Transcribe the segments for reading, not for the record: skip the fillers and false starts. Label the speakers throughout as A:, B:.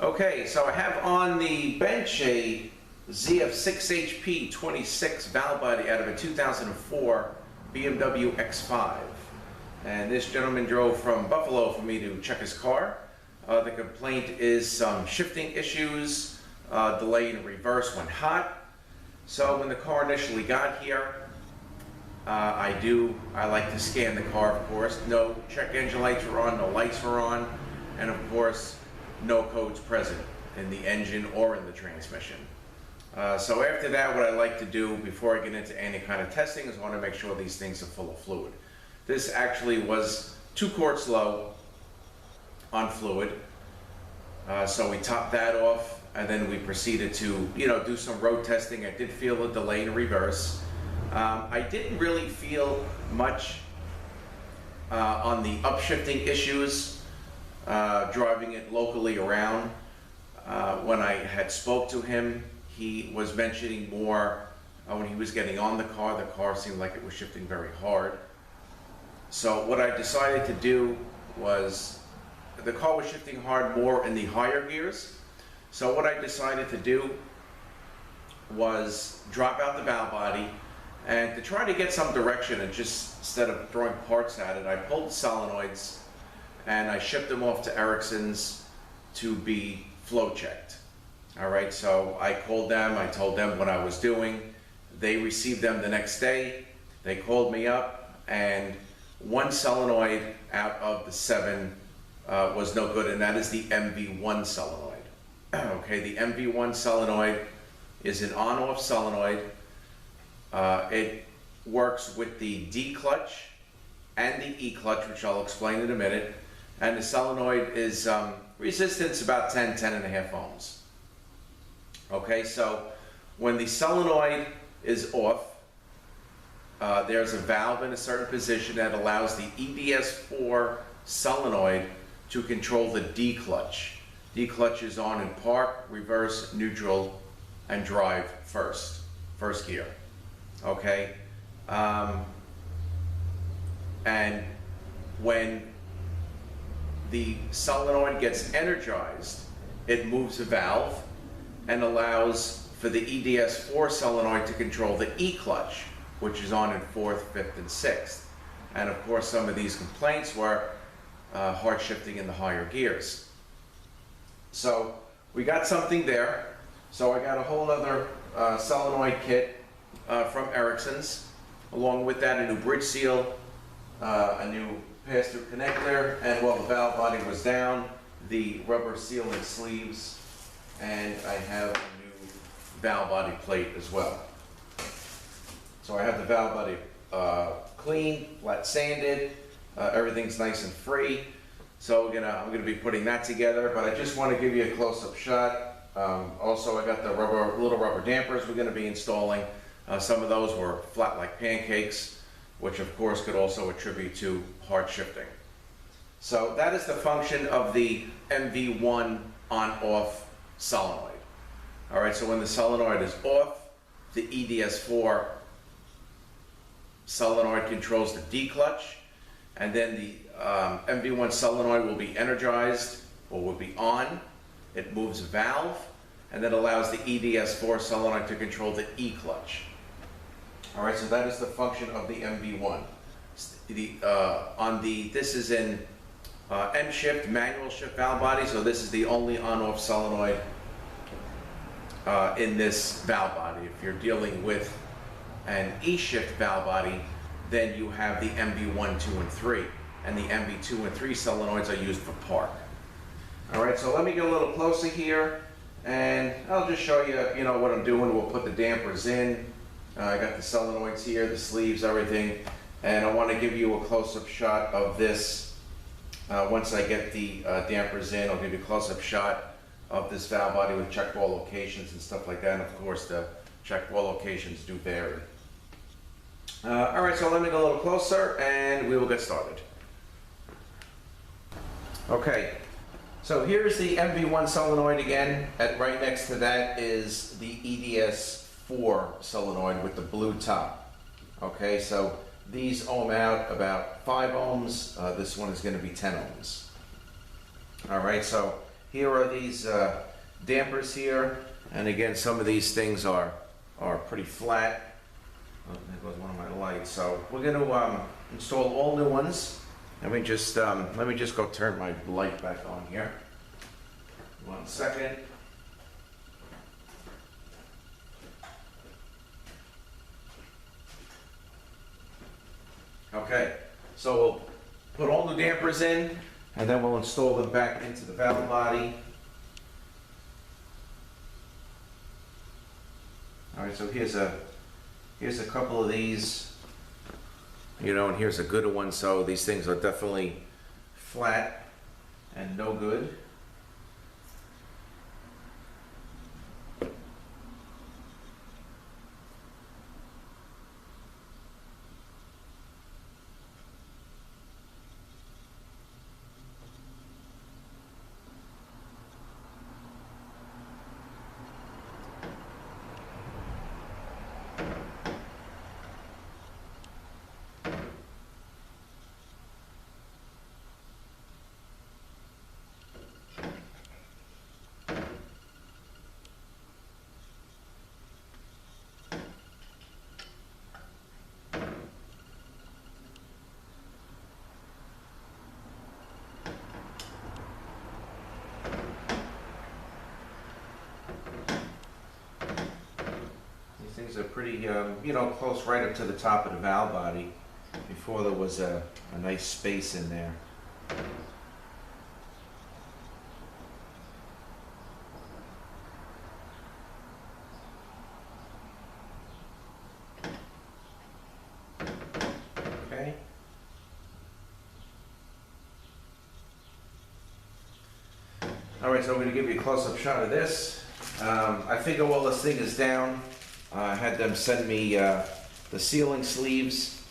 A: Okay, so I have on the bench a ZF6HP 26 valve body out of a 2004 BMW X5. And this gentleman drove from Buffalo for me to check his car. The complaint is some shifting issues, delay in reverse when hot. So when the car initially got here, I like to scan the car, of course. No check engine lights were on, no lights were on, and of course, no codes present in the engine or in the transmission. So after that, what I like to do before I get into any kind of testing is I want to make sure these things are full of fluid. This actually was 2 quarts low on fluid. So we topped that off, and then we proceeded to, do some road testing. I did feel a delay in reverse. I didn't really feel much on the upshifting issues, driving it locally around. When I had spoke to him, he was mentioning more when he was getting on the car seemed like it was shifting very hard. So what I decided to do was, the car was shifting hard more in the higher gears. So what I decided to do was drop out the valve body, and to try to get some direction, and just instead of throwing parts at it, I pulled the solenoids and I shipped them off to Ericsson's to be flow checked. All right, so I called them, I told them what I was doing. They received them the next day. They called me up, and 1 solenoid out of the 7 was no good, and that is the MV1 solenoid. Okay, the MV1 solenoid is an on-off solenoid. It works with the D clutch and the E clutch, which I'll explain in a minute. And the solenoid is resistance about 10.5 ohms. Okay, so when the solenoid is off, there's a valve in a certain position that allows the EDS4 solenoid to control the D clutch. D clutch is on in park, reverse, neutral, and drive first gear. Okay, and when the solenoid gets energized, it moves a valve and allows for the EDS4 solenoid to control the E clutch, which is on in 4th, 5th, and 6th. And of course, some of these complaints were hard shifting in the higher gears. So we got something there. So I got a whole other solenoid kit from Ericsson's. Along with that, a new bridge seal, a new pass-through connector, and while the valve body was down, the rubber sealing sleeves, and I have a new valve body plate as well. So I have the valve body clean, flat sanded, everything's nice and free. So I'm gonna be putting that together, but I just want to give you a close-up shot. Also, I got the little rubber dampers we're gonna be installing. Some of those were flat like pancakes, which of course could also attribute to hard shifting. So that is the function of the MV1 on-off solenoid. All right, so when the solenoid is off, the EDS4 solenoid controls the D clutch, and then the MV1 solenoid will be energized, or will be on. It moves a valve, and then allows the EDS4 solenoid to control the E clutch. All right, so that is the function of the MV1. This is in M shift, manual shift valve body, so this is the only on-off solenoid in this valve body. If you're dealing with an E shift valve body, then you have the MV1, 2, and 3, and the MV2 and 3 solenoids are used for park. All right, so let me get a little closer here, and I'll just show you, what I'm doing. We'll put the dampers in. I got the solenoids here, the sleeves, everything, and I want to give you a close-up shot of this. Once I get the dampers in, I'll give you a close-up shot of this valve body with check ball locations and stuff like that, and of course the check ball locations do vary. All right, so let me go a little closer and we will get started. Okay, so here's the MV1 solenoid again. Right next to that is the EDS4 solenoid with the blue top. Okay, so these ohm out about 5 ohms. This one is going to be 10 ohms. All right, so here are these dampers here, and again, some of these things are pretty flat. Oh, there goes one of my lights. So we're going to install all new ones. Let me just go turn my light back on here. 1 second. Okay, so we'll put all the dampers in, and then we'll install them back into the valve body. All right, so here's a couple of these, you know, and here's a good one. So these things are definitely flat and no good. Things are pretty, you know, close right up to the top of the valve body. Before there was a nice space in there. Okay. All right, so I'm going to give you a close-up shot of this. I figure while this thing is down, I had them send me the sealing sleeves.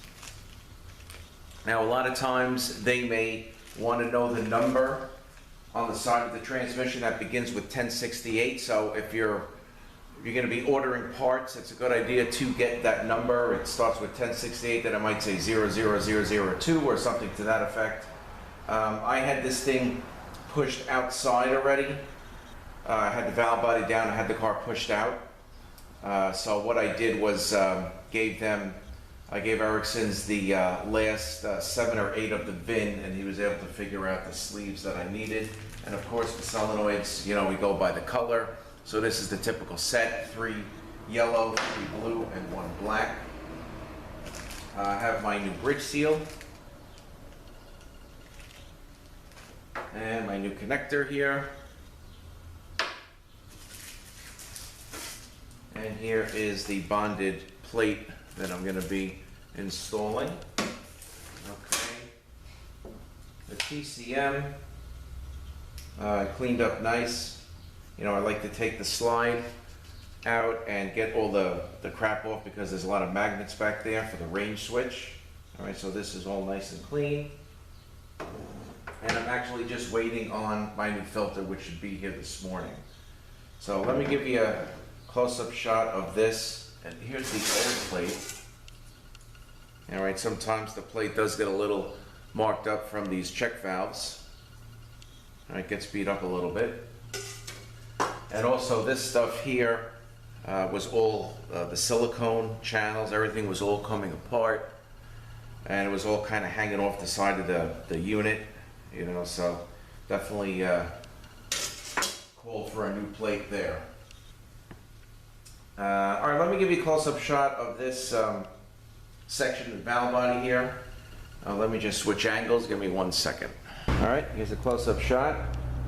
A: Now, a lot of times they may want to know the number on the side of the transmission that begins with 1068. So if you're going to be ordering parts, it's a good idea to get that number. It starts with 1068, then it might say 00002 or something to that effect. I had this thing pushed outside already. I had the valve body down, I had the car pushed out. So what I did was I gave Erickson's the last 7 or 8 of the VIN, and he was able to figure out the sleeves that I needed. And of course, the solenoids, you know, we go by the color. So this is the typical set: 3 yellow, 3 blue, and 1 black. I have my new bridge seal and my new connector here. And here is the bonded plate that I'm going to be installing. Okay. The TCM cleaned up nice. You know, I like to take the slide out and get all the crap off because there's a lot of magnets back there for the range switch. All right, so this is all nice and clean. And I'm actually just waiting on my new filter, which should be here this morning. So let me give you a close-up shot of this, and here's the old plate. All right, sometimes the plate does get a little marked up from these check valves. All right, gets beat up a little bit. And also this stuff here was all the silicone channels, everything was all coming apart, and it was all kind of hanging off the side of the unit, you know, so definitely called for a new plate there. All right, let me give you a close-up shot of this section of the valve body here. Let me just switch angles, give me 1 second. All right, here's a close-up shot.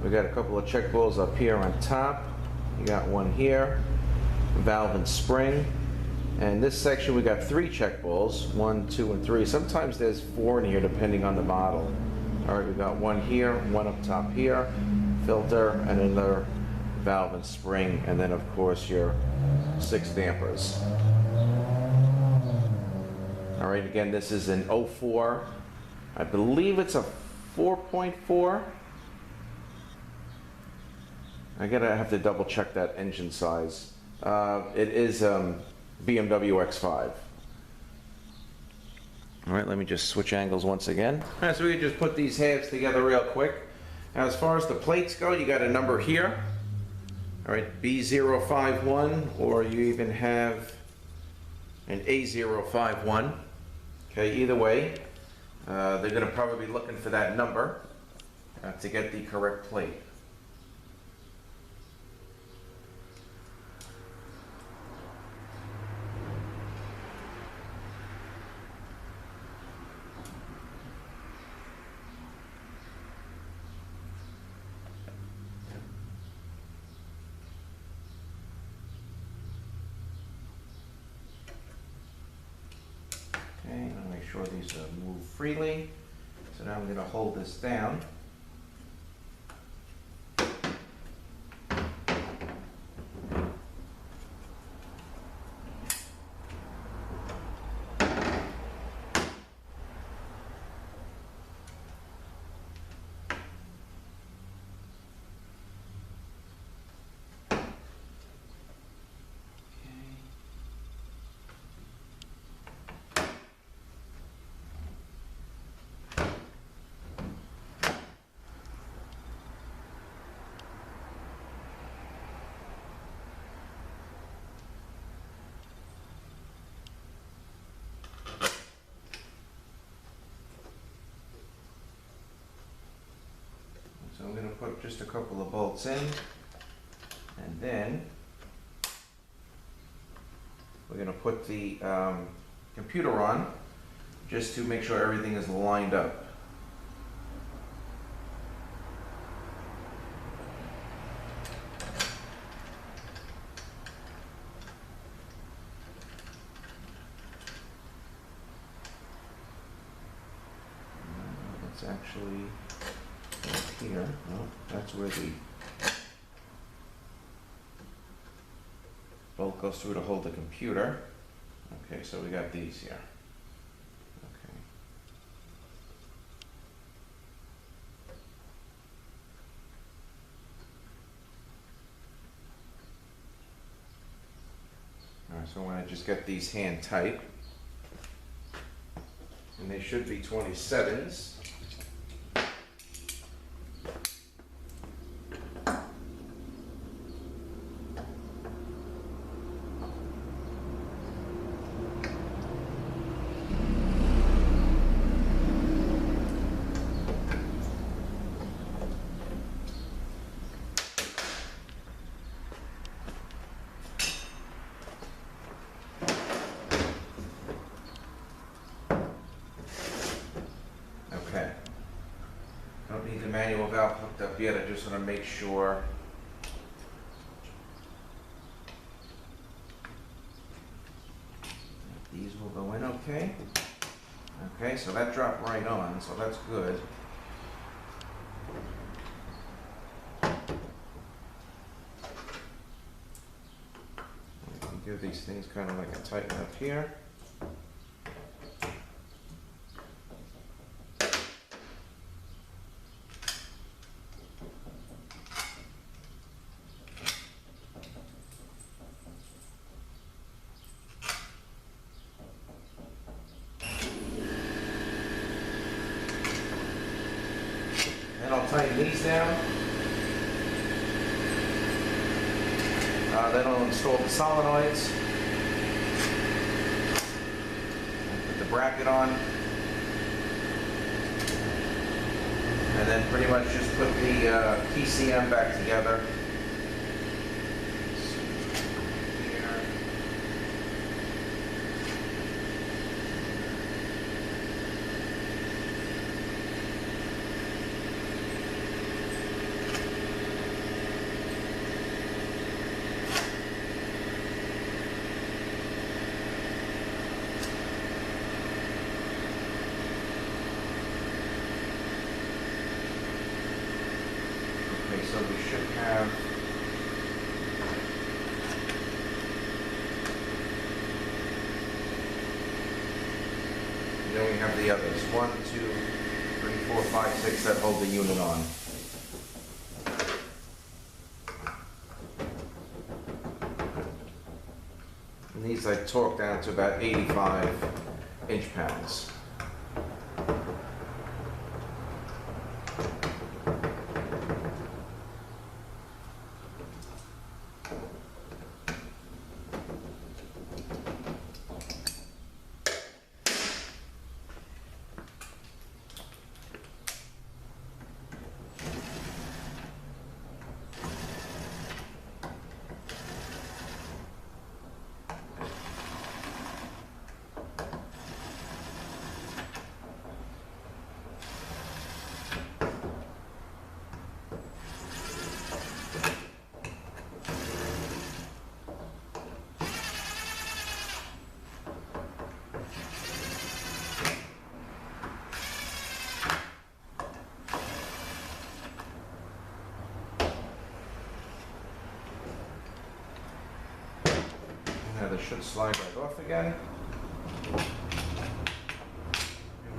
A: We got a couple of check balls up here on top. You got one here, valve and spring. And this section we got 3 check balls, 1, 2, and 3. Sometimes there's 4 in here depending on the model. All right, we got one here, one up top here, filter, and another valve and spring, and then of course your 6 dampers. All right, again, this is an 04. I believe it's a 4.4. I have to double check that engine size. It is BMW X5. All right, let me just switch angles once again. All right, so we can just put these halves together real quick. Now, as far as the plates go, you got a number here. All right, B051, or you even have an A051. Okay, either way, they're going to probably be looking for that number to get the correct plate. Okay, I'm going to make sure these move freely. So now I'm going to hold this down. So I'm going to put just a couple of bolts in, and then we're going to put the computer on just to make sure everything is lined up. It's actually here. No, that's where the bolt goes through to hold the computer. Okay, so we got these here. Okay. All right, so I want to just get these hand tight, and they should be 27s. Okay. Don't need the manual valve hooked up yet. I just want to make sure. These will go in okay. Okay, so that dropped right on, so that's good. We can give these things kind of like a tighten up here. And I'll tighten these down. Then I'll install the solenoids. Put the bracket on. And then pretty much just put the PCM back together. Okay, so we should have then we have the others. 1, 2, 3, 4, 5, 6 that hold the unit on. And these I torque down to about 85 inch-pounds. should slide right off again. Here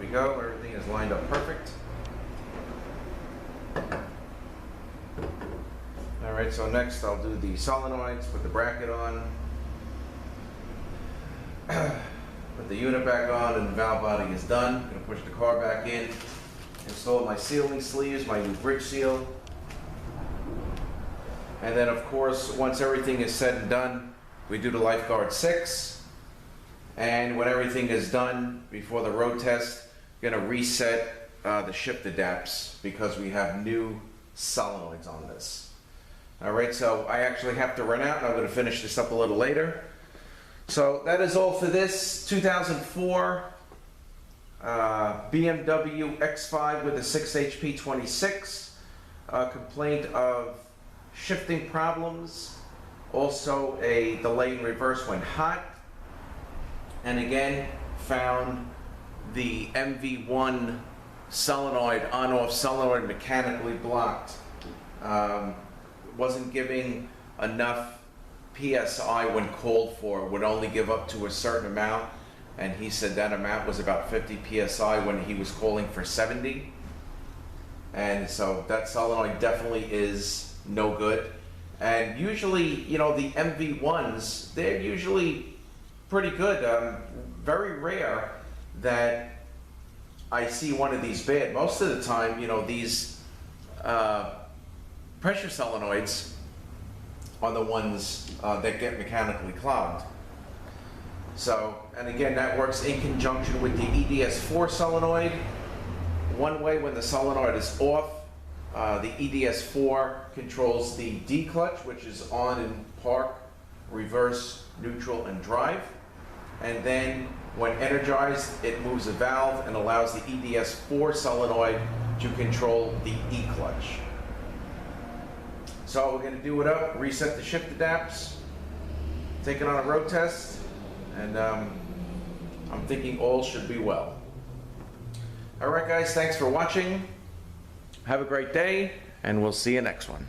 A: we go, everything is lined up perfect. Alright, so next I'll do the solenoids, put the bracket on, put the unit back on, and the valve body is done. I'm going to push the car back in, install my sealing sleeves, my new bridge seal. And then of course, once everything is said and done, we do the lifeguard 6. And when everything is done, before the road test, we're going to reset the shift adapts because we have new solenoids on this. Alright, so I actually have to run out and I'm going to finish this up a little later. So that is all for this 2004 BMW X5 with a 6 HP 26. Complaint of shifting problems, also a delay in reverse when hot, and again found the MV1 solenoid, on-off solenoid, mechanically blocked. Wasn't giving enough PSI when called for, would only give up to a certain amount, and he said that amount was about 50 PSI when he was calling for 70. And so that solenoid definitely is no good. And usually, you know, the MV1s, they're usually pretty good. Very rare that I see one of these bad. Most of the time, you know, these pressure solenoids are the ones that get mechanically clogged. So, and again, that works in conjunction with the EDS4 solenoid. One way, when the solenoid is off, the EDS4 controls the D clutch, which is on in park, reverse, neutral, and drive. And then when energized, it moves a valve and allows the EDS4 solenoid to control the E clutch. So we're going to do it up, reset the shift adapts, take it on a road test, and I'm thinking all should be well. Alright guys, thanks for watching. Have a great day, and we'll see you next one.